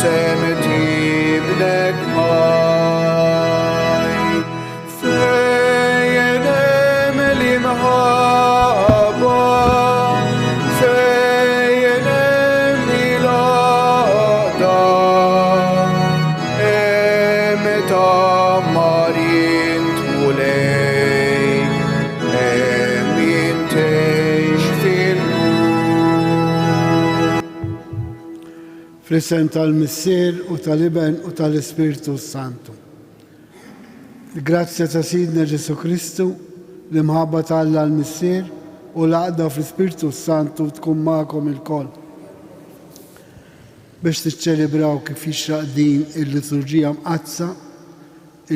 سمت ابنك هاي فينام المحبة فينام ميلادا متعمرين تولي امين تشفي Fl-isem tal-Missier u tal-Iben u tal-Ispiritu Santu. Grazzja ta' Sidna Ġesu Kristu, l-imħabba tal-Alla l-Missier u l-għaqda fl-Ispiritu Santu tkun magħkom il-koll. Biex tiċċelebraw kif jixraq din il-liturġija mqazza,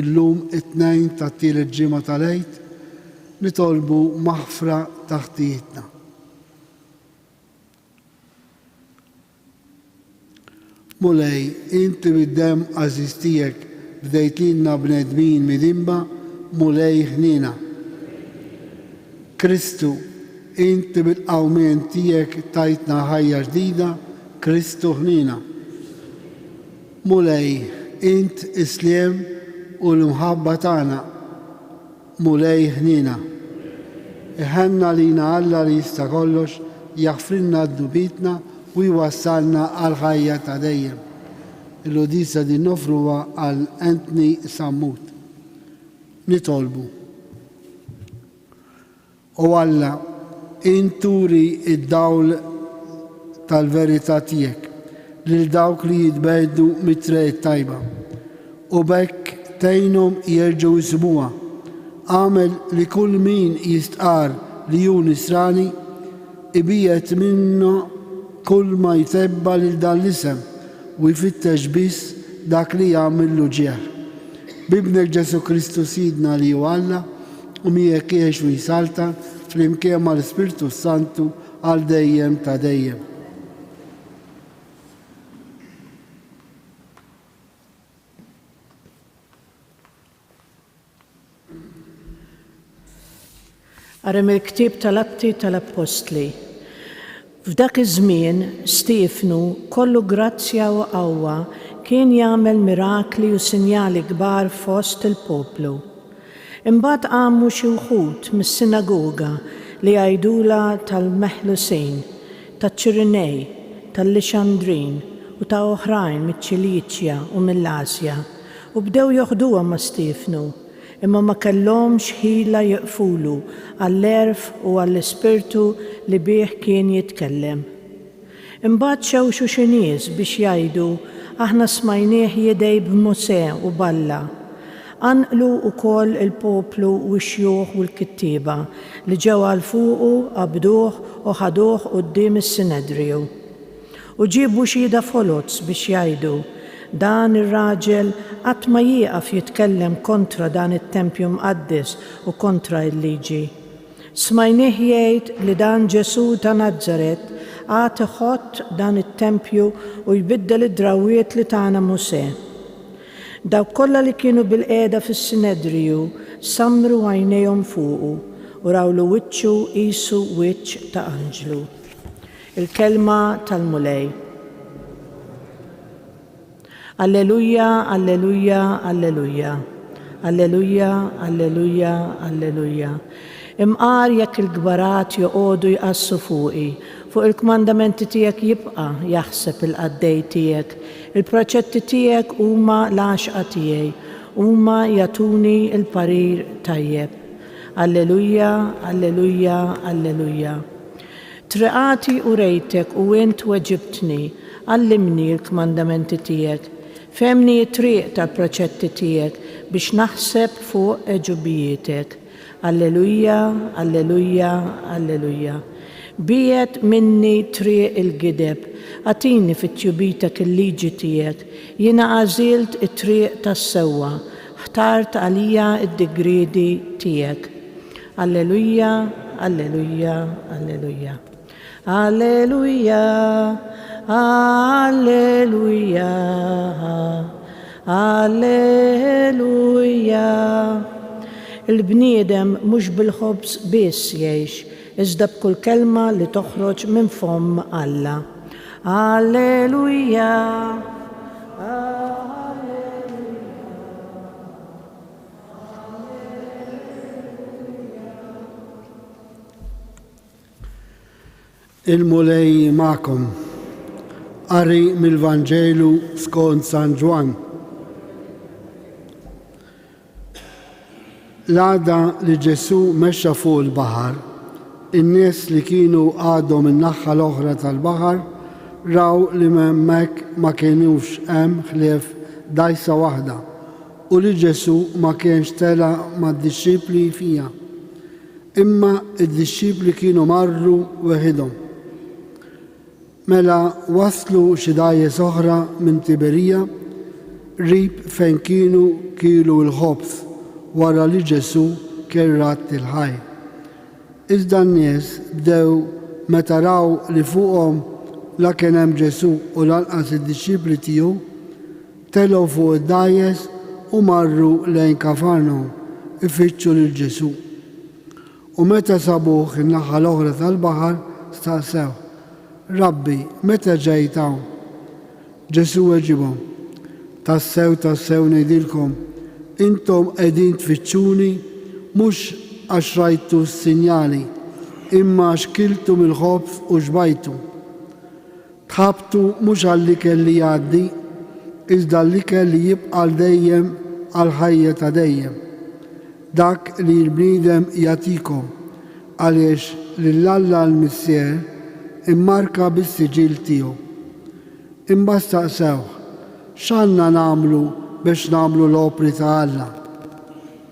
illum it-tnejn tat-tielet ġimgħa tal-Għid, nitolbu maħfra ta' ħtijietna. Mulej, inti bid-dem għażiż tiegħek bdejt lilna bnedmin midimba, mulej ħnina. Kristu, inti bil-qawmien tiegħek tajtna ħajja ġdida, Kristu ħnina. Mulej, int isliem u l-mħabba tagħna, mulej ħnina. Iħenna lina Alla li jista' kollox jaħfrilna d-dubitna u jwassalna għal ħajja ta' dejjem. Il-udisa din nofruha għal Anthony Sammut. Nitolbu. O Alla, inturi id-dawl tal-verità tiegħek lil dawk li jitbegħdu mit-triq tajba u bekk tgħinhom jerġgħu jsibuha. Għamel li kull min jistqar li hu nisrani ibiet minnu kull ma jtebba lil dan l-isem u jfittex biss dak li jagħmillu ġieħ. Bibnek Ġesu Kristu Sidna li hu Alla u miegħek jgħix u jisalta fl-imkien mal-Ispiritu Santu għal dejjem ta' dejjem. Għarem il-ktib tal-Atti tal-Apostli. F'dak iż-żmien Stiefnu kollu grazzja u qawwa kien jagħmel mirakli u sinjali kbar fost il-poplu. Imbagħad għammu xi wħud mis-sinagoga li għajdula tal-Meħlusejn, taċ-Ċirinej, tal-Lixandrin u ta' oħrajn miċ-Ċiliċja u mill-Asja u bdew joħduha ma' Stiefnu, imma ma kellhomx ħila jeqfulu għall-erf u għall-ispirtu li bih kien jitkellem. Imbagħad xewxu xi nies biex jgħidu aħna smajnieh jidej b'Musè u balla. Anqlu wkoll il-poplu u x-xjuħ u l-kittieba li ġew għal fuqu qabduh u ħaduh quddiem is-Sinedriju. U ġiebu xhieda folots biex jgħidu dan ir-raġel qatt ma jieqaf jitkellem kontra dan it-tempju mqaddes u kontra l-liġi. Smajnieh jgħid li dan Ġesu ta' Nażaret għad iħott dan it-tempju u jbiddel id-drawwiet li tagħna Musè. Dawk kollha li kienu bil-qiegħda fis-Sinedriju samru għajnejhom fuqu u rawlu wiċċu qisu wiċċ ta' anġlu. Il-kelma tal-mulej. Alleluja, alleluja, alleluja. Alleluja, alleluja, alleluja. Imqar jekk il-gbarat joqogħdu jqassu fuqi, fuq il-kmandamenti tiegħek jibqa' jaħseb il-qaddej tiegħek. Il-proċetti tiegħek huma l-għaxqa tiegħi, huma jagħtuni l-parir tajjeb. Alleluja, alleluja, alleluja. Triqati u rejtek u int weġibtni, għallimni l-kmandamenti tiegħek. Femni t-triq tal-proċetti tiegħek biex naħseb fuq eġubijietek. Alleluja, alleluja, alleluja. Biet minni triq il-gideb, għatini fit-tjubitek il-liġi tiegħek. Jiena għażilt it-triq tas-sewwa, ħtart għalija id-digridi tiegħek. Alleluja, alleluja, alleluja. Alleluja. Alleluja, alleluja. Il-bniedem mhux bil-ħobż biss jgħix, iżda b'kull kelma li toħroġ minn fomm Alla. Alleluja, Il-mulej ma'kom. Qari mill-Vanġelu skont San Ġwan. L-għada li Ġesu mexxa fuq il-baħar, in-nies li kienu għadhom in-naħa l-oħra tal-baħar raw li hemmhekk ma kienux hemm ħlief dgħajsa waħda u li Ġesu ma kienx tela mad-dixxipli fiha. Imma id-dixxipli kienu marru weħidhom. Mela waslu xi dgħajjes oħra minn Tiberija qrib fejn kienu l-ħobż wara li Ġesu kien ratt il-ħaj. Iżda n-nies bdew meta raw li fuqhom la kien hemm Ġesu u lanqas id-dixxipli tiegħu telgħu fuq id-dgħajjes u marru lejn Kafarnawm ifittxu lil Ġesu. U meta sabuh in-naħa l-oħra tal-baħar staqsew: Rabbi, meta ġejt hawn? Ġesu weġibhom: tassew ngħidilkom, intom qegħdin tfittxuni mhux għax rajtu s-sinjali, imma għax kiltu mill-ħobż u xbajtu. Tħabbtu mhux għall-ikel li jgħaddi, iżda l-ikel li jibqa' dejjem għall-ħajja ta' dejjem. Dak li l-bniedem jagħtikom għaliex lill-Alla l-Missier immarka bis-siġil tiegħu. Imma staqsew: x'għandna nagħmlu biex nagħmlu l-opri ta' Alla?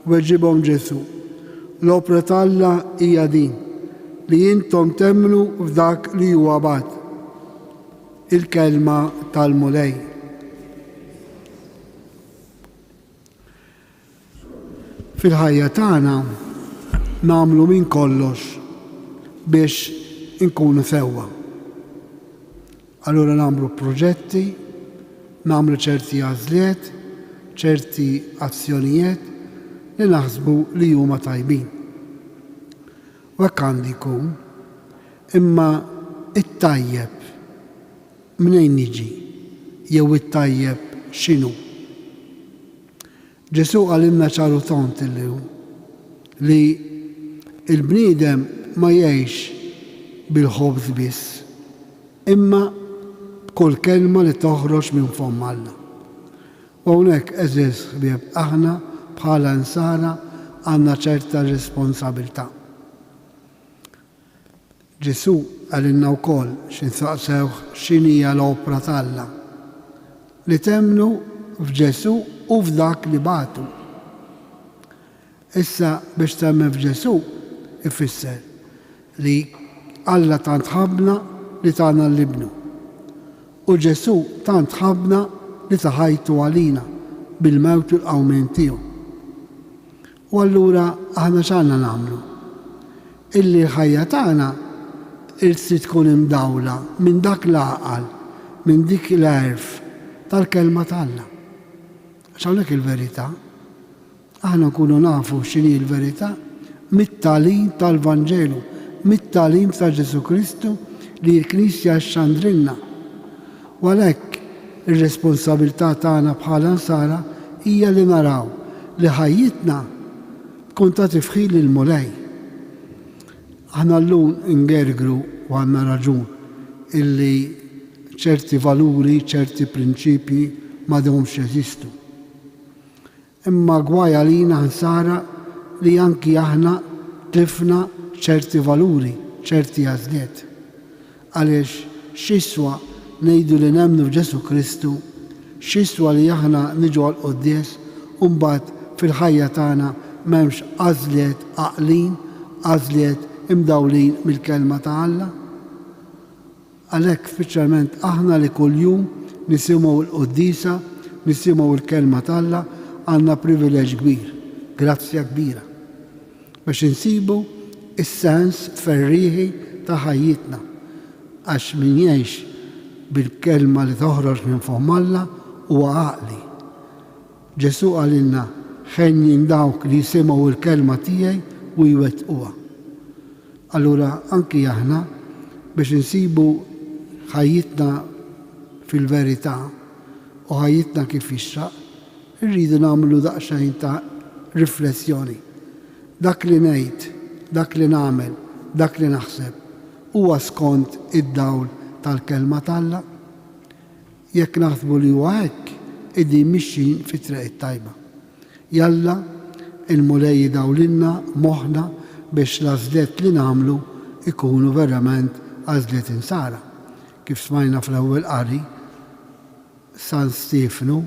Weġibhom Ġesu: l-opra ta' Alla hija din, li intom temmnu f'dak li huwa bagħad. Il-kelma tal-mulej. Fil-ħajja tagħna nagħmlu minn kollox biex inkunu sewwa. Allura nagħmlu proġetti, nagħmlu ċerti għażliet, ċerti azzjonijiet li naħsbu li huma tajbin. U hekk għandu jkun, imma it-tajjeb minn jiġi jew it-tajjeb x'inhu? Ġesu għalimna ċaru tont li il-bniedem ma jgħix bil-ħobż biss, imma kull kelma li toħroġ minn fomm Alla. U hawnhekk eżiż ħbieb aħna bħala nsara għandna ċerta responsabilità. Ġesu għalinna wkoll x'insaqsew x'inhija l-opra ta' Alla, li temmnu f'Ġesu u f'dak li bagħtu. Issa biex temmen f'Ġesu ifisser li Alla tant ħabbna li tagħna l-ibnu. U Ġesu tant ħabbna li taħajtu għalina bil-mewt u l-qawmien tiegħu. U allura aħna x'għandna nagħmlu? Illi l-ħajja tagħna irid tkun imdawla minn dak l-għaqal, minn dik l-għerf tal-kelma tal-Alla. X'hawnhekk il-verità? Aħna nkunu nafu x'inhi l-verità mit-tagħlim tal-Vanġelu, mit-tagħlim ta' Ġesu Kristu li l-Knisja xxandrilna. U għalhekk ir-responsabilità tagħna bħala nsara hija li naraw li ħajjitna tkun ta' tifħil il-mulej. Aħna llum ingergru u għandna raġun illi ċerti valuri, ċerti prinċipji m'għadhomx jeżistu. Imma gwaj għalina nsara li anki aħna tifna ċerti valuri, ċerti għażliet. Għaliex x'iswa ngħidu li nemmnu f'Ġesu Kristu, x'iswa li aħna niġu għall-quddies u mbagħad fil-ħajja tagħna m'hemmx għażliet għaqlin, għażliet imdawlin mill-kelma ta' Alla. Għalhekk speċjalment aħna li kuljum nisimgħu l-quddiesa, nisimgħu l-kelma ta' Alla għandna privileġġ kbir, grazzja kbira, biex insibu is-sens ferrieħi ta' ħajjitna, għax min jgħix bil-kelma li toħroġ minn fomm Alla huwa għaqli. Ġesu għalilna ħenjin dawk li jisimgħu l-kelma tiegħi u jwettquha. Allura anki aħna biex insibu ħajjitna fil-verità u ħajjitna kif jixraq, irridu nagħmlu daqsxejn ta' riflessjoni. Dak li ngħid, dak li nagħmel, dak li naħseb, huwa skont id-dawl tal-kelma talla. Jekk naħsbu li huwa hekk, qegħdin mixjin fit-triq it-tajba. Jalla il-mulej jidawlilna moħħna biex l-għażliet li nagħmlu ikunu verament għażliet insara. Kif smajna fl-ewwel qari, San Stefanu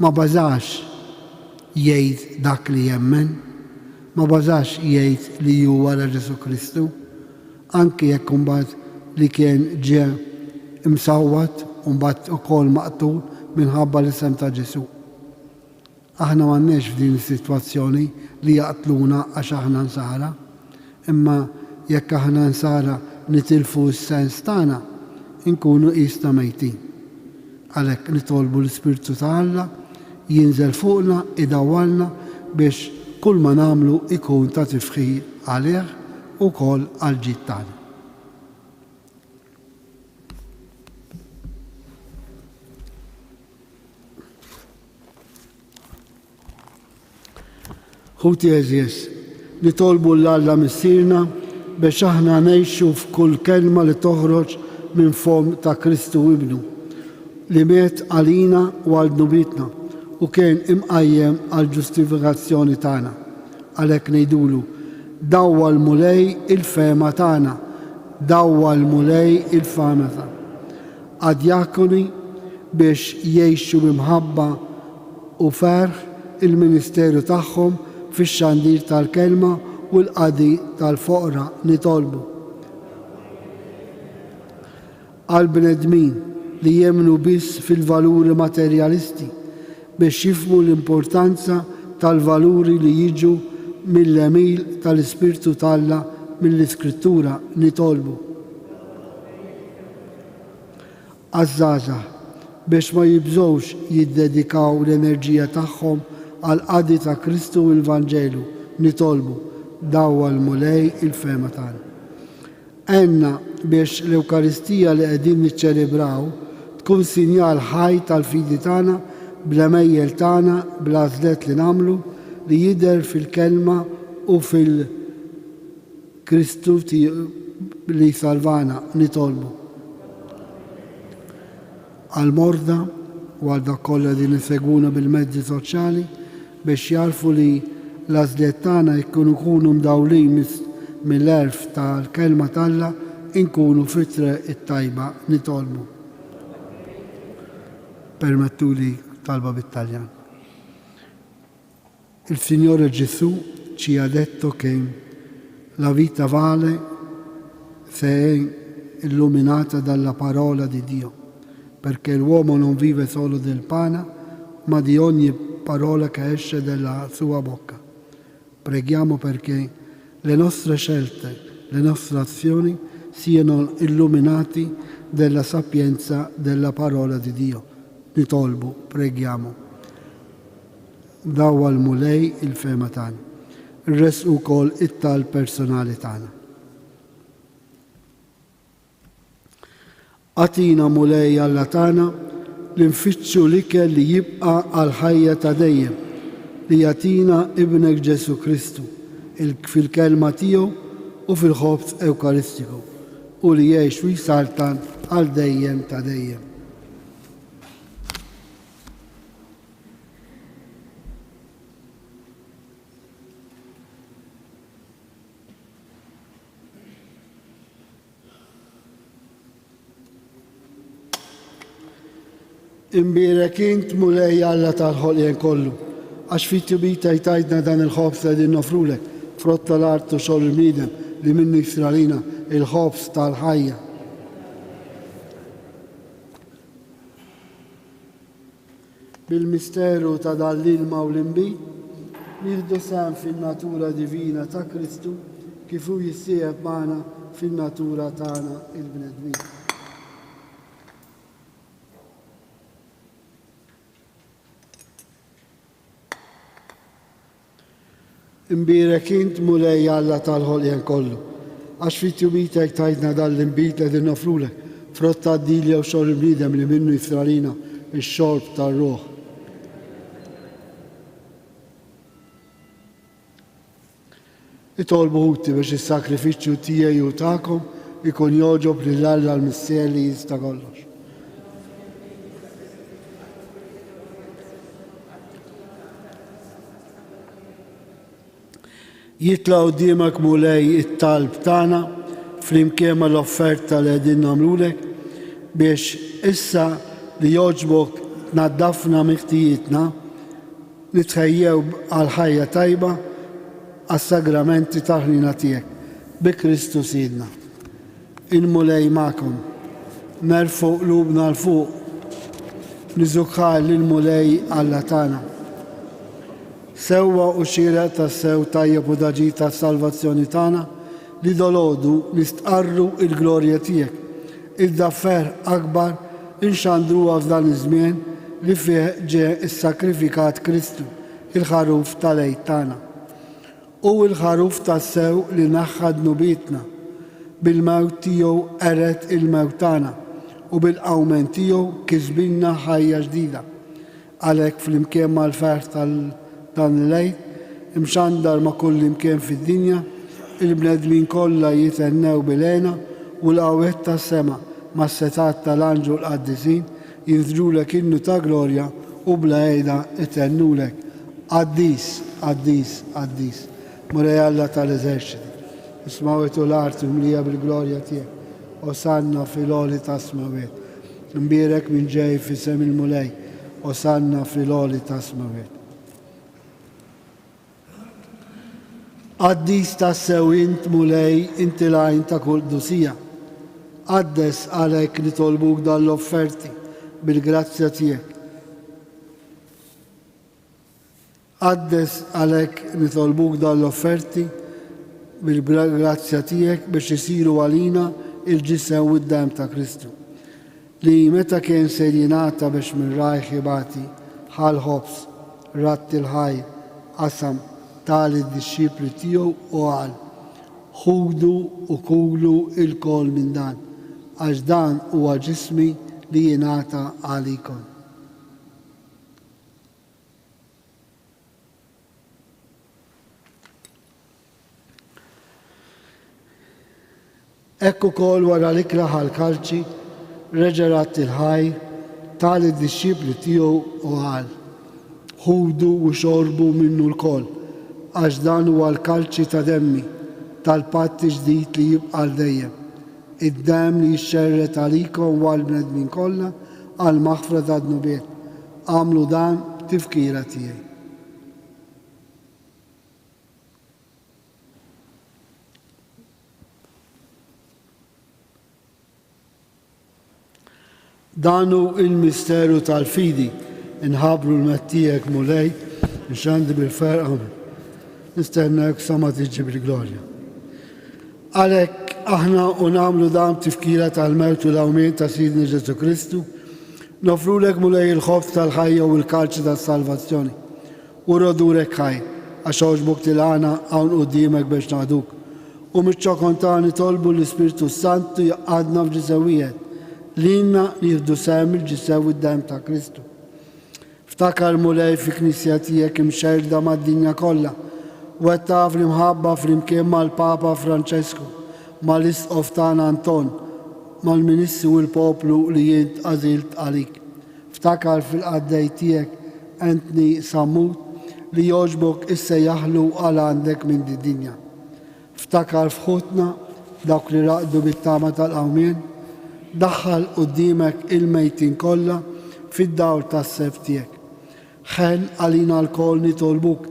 ma bażax jgħid dak li jemmen, ma bażax jgħid li huwa wara Ġesu Kristu, anke jekk imbagħad li kien ġie imsawwat u mbagħad ukoll maqtul minħabba l-isem ta' Ġesu. Aħna m'għandniex f'din is-sitwazzjoni li jaqtluna għax aħna nsara, imma jekk aħna nsara nitilfu s-sens tagħna, inkunu qisna mejtin. Għalhekk nitolbu l-Ispirtu ta' Alla jinżel fuqna, idawwalna biex kull ma nagħmlu ikun ta' tifħir għalih ukoll għall-ġid tagħna. Ħuti eżies, nitolbu l-Alla missirna biex aħna ngħixu f'kull kelma li toħroġ minn fom ta' Kristu Ibnu, li miet għalina u għal dnubitna u kien imqajjem għal ġustifikazzjoni tagħna. Għalhekk ngħidulu, dawwa l-mulej il-fema tagħna, dawwa l-mulej il-fema tagħna. Għad-djakoni biex jgħixu b'imħabba u ferħ il-ministeru tagħhom fix-xandir tal-kelma u l-qadi tal-foqra nitolbu. Għal-bnedmin li jemnu biss fil-valuri materjalisti biex jifmu l-importanza tal-valuri li jiġu mill-emil tal-Ispirtu talla mill-Iskrittura nitolbu. Għaż-żgħażagħ biex ma jibżgħux jiddedikaw l-enerġija tagħhom għal qadi ta' Kristu u l-Vanġelu nitolbu, dawwa l-mulej il-fema tagħna. Għenna biex l-Ewkaristija li qegħdin niċċelebraw tkun sinjal ħaj tal-fidi tagħna bl-emejjel tagħna bl-għażliet li nagħmlu li jidher fil-kelma u fil-Kristu li salvana nitolbu. Għal-morda u għal dak kollha li nisegwuna bil-mezzi soċjali biex jarfu li l-għażliet tagħna jkunu mdawlin mill-erf tal-kelma talla inkunu fitre it-tajba nitolbu. Permettuli talba bit-Taljan. Il Signore Gesù ci ha detto che la vita vale se è illuminata dalla parola di Dio, perché l'uomo non vive solo del pane, ma di ogni parola che esce dalla sua bocca. Preghiamo perché le nostre scelte, le nostre azioni siano illuminati dalla sapienza della parola di Dio. Nitolbu, preghiamo. Dawwa l-mulej il-fema tagħna. Irresqu wkoll it-tal personali tagħna. Għatina mulej Alla tagħna li nfittxu l-ikel li jibqa' għal ħajja ta' dejjem li jagħtina ibnek Ġesu Kristu fil-kelma tiegħu u fil-ħobż Ewkaristiku u li jgħix u jsaltan għal dejjem ta' dejjem. Imbierek int mulej Alla tal-ħolqien kollu, għax fit-tibita jtajdna dan il-ħobs li din nofrulek, frott tal-art u xogħol il-bniedem li minnu jisralina il-ħobs tal-ħajja. Bil-misteru ta' dal-ilma u l-imbit, nieħdu sem fin-natura divina ta' Kristu kif hu jissieħeb magħna fin-natura tagħna il-bnedmin. Imbierek int mulej Alla tal-ħolqien kollu, għax fit-tjubitek tajdna dal-imbit li din nofrulek, frott tad-dilja u xogħol il-bniedem li minnu jisralina ix-xorb tar-ruħ. Itolbu ħuti biex is-sakrifiċċju tiegħi u tagħkom ikun joġob lill-Alla l-missier li jista' kollox. Jitla' quddiemek mulej it-talb tagħna flimkien mal-offerta li qegħdin nagħmlulek biex issa li jogħġbok tnaddafna miħtijietna nitħejjew għal ħajja tajba għas-sagramenti tal-ħnina tiegħek bi Kristu Sidna. Il-mulej magħkom, nerfu qlubna l-fuq, niżukħar lill-mulej Alla tagħna. Sewwa u xira tas-sew tajjeb u daġi tas-salvazzjoni tagħna li dolodu nistqarru il-glorja tiegħek, id-daffer akbar inxandruha f'dan iż-żmien li fih ġie issakrifikat Kristu, il-ħaruf tal-għid tagħna. U l-ħaruf tas-sew li naħħad nubietna bil-mewt tiegħu qeret il-mewt tagħna u bil-qawmen tiegħu kisbilna ħajja ġdida. Għalhekk flimkien mal-ferħ dan il-lejl imxandar ma' kull imkien fid-dinja, il-bnedmin kollha jitennew bil-għena u l-qawwiet tas-sema mas-setat tal-anġu l-qaddisin jinżrulek innu ta' glorja u bla għejda itennulek. Qaddis, qaddis, qaddis. Mulej Alla tal-eżerċiti, ismawitu l-arti mlija bil-glorja tiegħek, osanna fil-oli tas-smawiet. Imbierek minn ġej f'isem il-mulej, osanna fil-oli tas-smawiet. Qaddis tas-sew int mulej inti l-għajn ta' kull dusija. Qaddes għalhekk nitolbuk dal-offerti bil-grazzja tiegħek. Qaddes għalhekk nitolbuk dal-offerti bil-grazzja tiegħek biex isiru għalina il-ġisem u d-dam ta' Kristu. Li meta kien se jingħata biex minn rajħ jibati ħal ħobs, ratti l-ħaj, qasam tal id-disċipli tiegħu u qal: ħudu u kulu il-kol minn dan, għax dan huwa ġismi li jingħata għalikom. Ekku kol wara l-ikla ħal-kalċi reġerat il-ħaj tal id-disċipli tiegħu u qal: ħudu u xorbu minnu l-kol, għax dan huwa l-kalċi ta' demmi tal-patti ġdid li jibqa' dejjem. Id-dem li jixxerret għalikom u għall-bnedmin kollha għal maħfra ta' dnubiet. Għamlu dan tifkira tiegħi. Danu il-misteru tal-fidi inħabru l-mettijek mulej nxandi bil-ferqa nistennek sa ma tiġi bil-glorja. Għalhekk aħna u nagħmlu dan tifkira tal-mewt u l-awmien ta' Sidna Ġesu Kristu, nofrulek mulej il-ħobż tal-ħajja u l-kalċi tas-salvazzjoni. U rodurek ħaj, għax għoġbok tilgħana hawn quddiemek biex naħduk. U miċ-ċokontani tolbu l-Ispirtu Santu jaqgħadna f'ġisewijiet lilna jieħdu sehem il-ġisew id-dem ta' Kristu. Ftakar mulej fi knisja tiegħek imxerda mad-dinja kollha, wetta fl-imħabba flimkien mal-Papa Franċesku, mal-Isqof tagħna Anton, mal-Ministri u l-poplu li jint għażilt għalik. Ftakar fil-qaddej tiegħek Anthony Sammut li jogħġbok issa jaħlu għal għandek minn di-dinja. Ftakar f'ħutna dawk li raqdu bit-tama tal-qawmien, daħħal quddiemek il-mejtin kollha fid-dawl tas-seb tiegħek. Ħen għalina l-kol nitolbuk,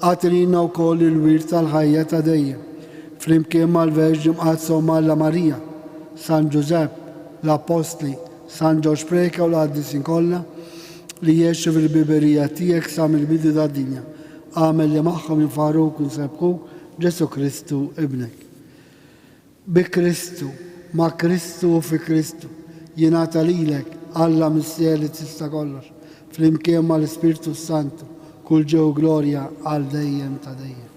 għatilina wkoll il-wirt tal-ħajja ta' dejjem, flimkien mal-Verġi Mqadsa u Malla Marija, San Giusepp, l-Apostli, San Ġorġ Preka u l-qaddisin kollha li jgħixu fil-biberija tiegħek sa mill-bidu tad-dinja. Għamel li magħhom infaruk u nsebħuk Ġesu Kristu ibnek. Bi Kristu, ma' Kristu u fi Kristu, jingħata lilek Alla missier li tista' kollox, flimkien mal-Ispirtu Santu, kull ġew glorja għal dejjem ta' dejjem.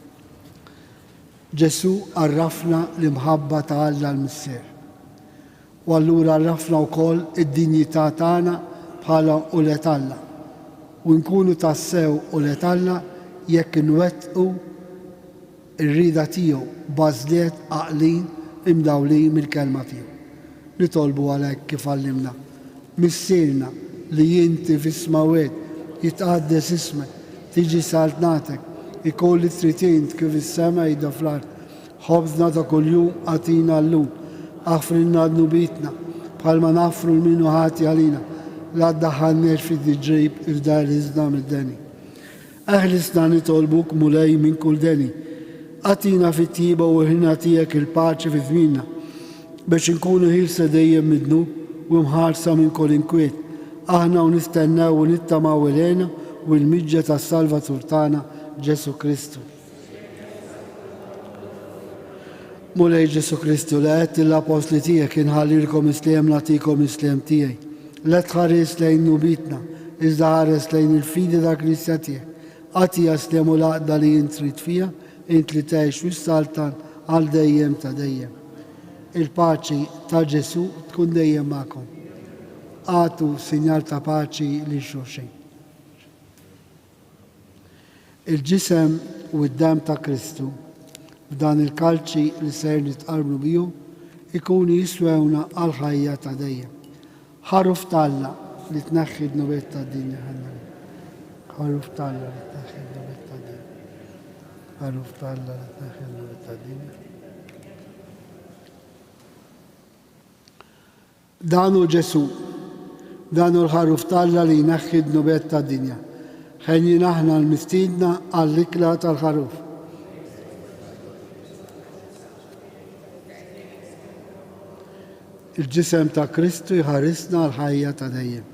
Ġesu għarrafna l-imħabba ta' Alla l-missier. U allura għarrafna wkoll id-dinjità tagħna bħala ulet Alla. U nkunu tassew ulet Alla jekk inwettqu ir-rida tiegħu bażliet għaqlin imdawli mill-kelma tiegħu. Nitolbu għalhekk kif għallimna. Missierna li inti fis-smawet jitqaddes ismek, tiġi saltnatek, ikolli tritint kif is-sema jidha fl-ard. Ħobżna ta' kuljum għatina llum, aħfrilna d-nubitna, bħalma naffru l-minu ħati għalina, la ddaħħalniex fid-ġrib irdar iżda mid-deni. Eħlisna nitolbuk mulej minn kull deni, għatina fit-tiba u ħina tiegħek il-paċi fi żmienna, biex inkunu ħilsa dejjem mid-dnub u mħarsa minn kull inkwiet. Aħna u nistennew u nittamaw ilejna u l-miġġa tas-Salvatur tagħna Ġesu Kristu. Mulej Ġesu Kristu, li għedt l-apostli tiegħek inħallilkom isliem nagħtikom isliem tiegħi. La tħares lejn nubitna, iżda ħares lejn il-fidi ta' Kristja tiegħek. Għati jaslem u laqda li jintrit fija, int li tgħix fis-saltan għal dejjem ta' dejjem. Il-paċi ta' Ġesu tkun dejjem magħkom. Għatu sinjal ta' paċi li xulxin. Il-ġisem u d-dam ta' Kristu f'dan il-kalċi li ser nitqarblu bihom ikunu jiswewna għal ħajja ta' dejjem. Ħaruf talla li tneħħi d-nubet ta' dinja ħanna. Ħaruf talla li tneħħi d-nubet ta' dinja. Ħaruf talla li tneħħi d-nubet ta' dinja. Danu Ġesu, danu l-ħaruf talla li jneħħi d-nubet ta' dinja. Ħenjin aħna l-mistidna għall-ikla tal-ħaruf. Il-ġisem ta' Kristu jħarisna l-ħajja ta' dejjem.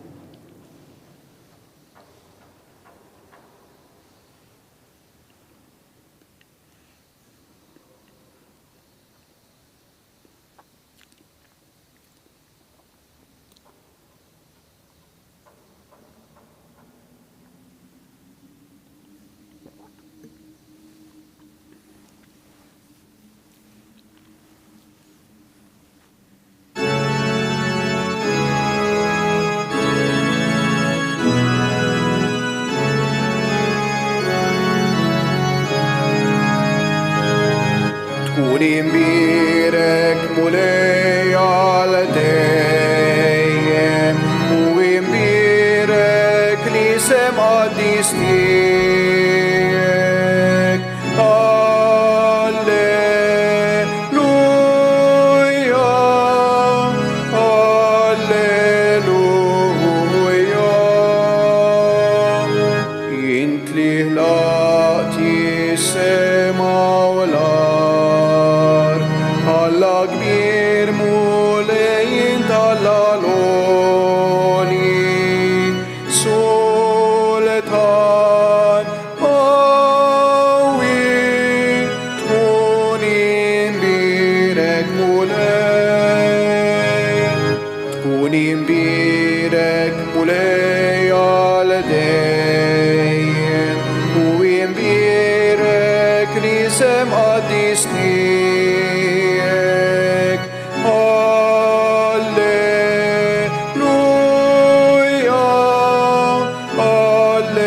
Imbirek mulej għal dejjem u imbirek li semgħaddis tiegħek. Alleluja, alleluja. Int li ħlaqti s-sema u l-ard, Alla kbir mulejn tal-għaloni, sultan għawi, tkun imbirek mulej, tkun imbirek mulej għal dejjem, u imbirek li semgħaddis tiegħek. Alleluja, alleluja.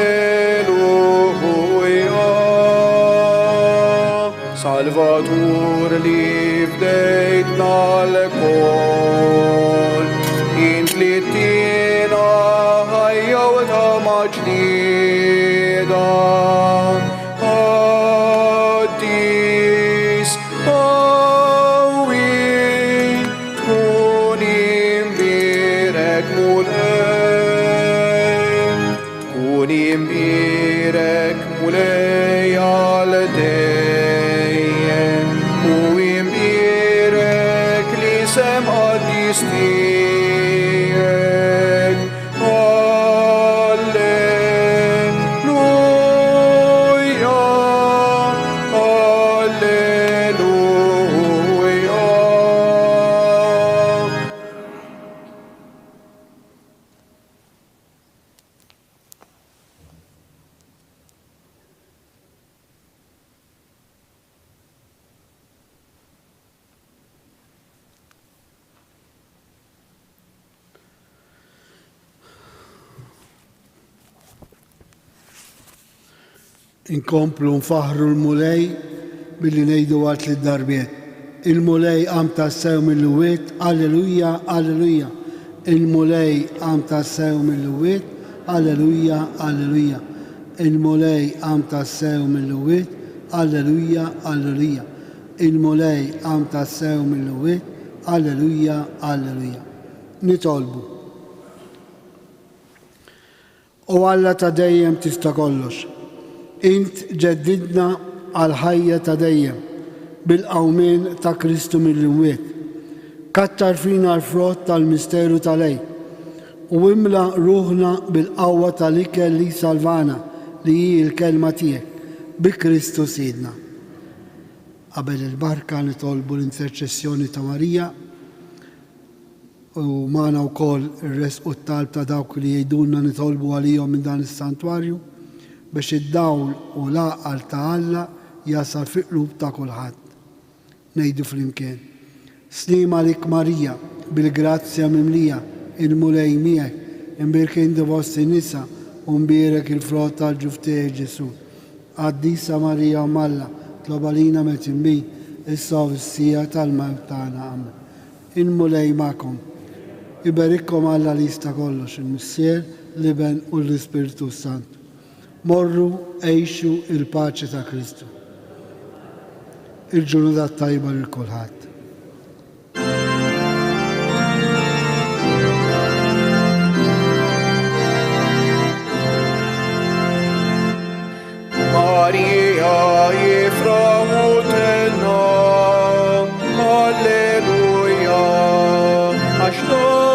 Salvatur li fdejtna l-kol, int li tina ħajja u tama ġdida. Għaddis għawi, tkun imbirek mulej, tkun imbirek mulej għal dejjem, u imbirek li semgħaddis tiegħek. Alleluja, alleluja. Inkomplu nfaħru l-mulej billi ngħidu għat li darbiet. Il-mulej għam tassew mill-luwiet, alleluja, alleluja. Il-mulej għam tassew mill-luwiet, alleluja, alleluja. Il-mulej għam tassew mill-luwiet, alleluja, alleluja. Il-mulej għam tassew mill-luwiet, alleluja, alleluja. Nitolbu. U Alla ta' dejjem tista' kollox. Int ġeddidna għal-ħajja ta' dejjem bil-qawmien ta' Kristu mill-imwiet. Kattar fina l-frott tal-misteru tal-lej u imla ruħna bil-qawwa tal-ikel li salvana li hi l-kelma tiegħek bi Kristu Sidna. Qabel il-barka nitolbu l-interċessjoni ta' Marija u magħna wkoll ir-resq u t-talb ta' dawk li jgħidulna nitolbu għalihom minn dan is-santwarju biex id-dawl u l-għaqal ta' Alla jasal fi qlub ta' kulħadd. Ngħidu flimkien. Slima lik Marija, bil-grazzja mimlija, il-mulej miegħek, imbirkin divosti nisa, u mbirek il-frott tal-ġuf tiegħek Ġesu. Qaddisa Marija u Malla, tlob għalina metin bi, issa u fis-sija tal-mewt tagħna. Amen. Il-mulej magħkom. Iberikkom Alla li jista' kollox, il-Missier, l-Iben u l-Ispiritu Santu. Morru għejxu il-paċi ta' Kristu. Il-ġurnata tajba lil kulħadd. Maria jifraħu tenna, alleluja, għax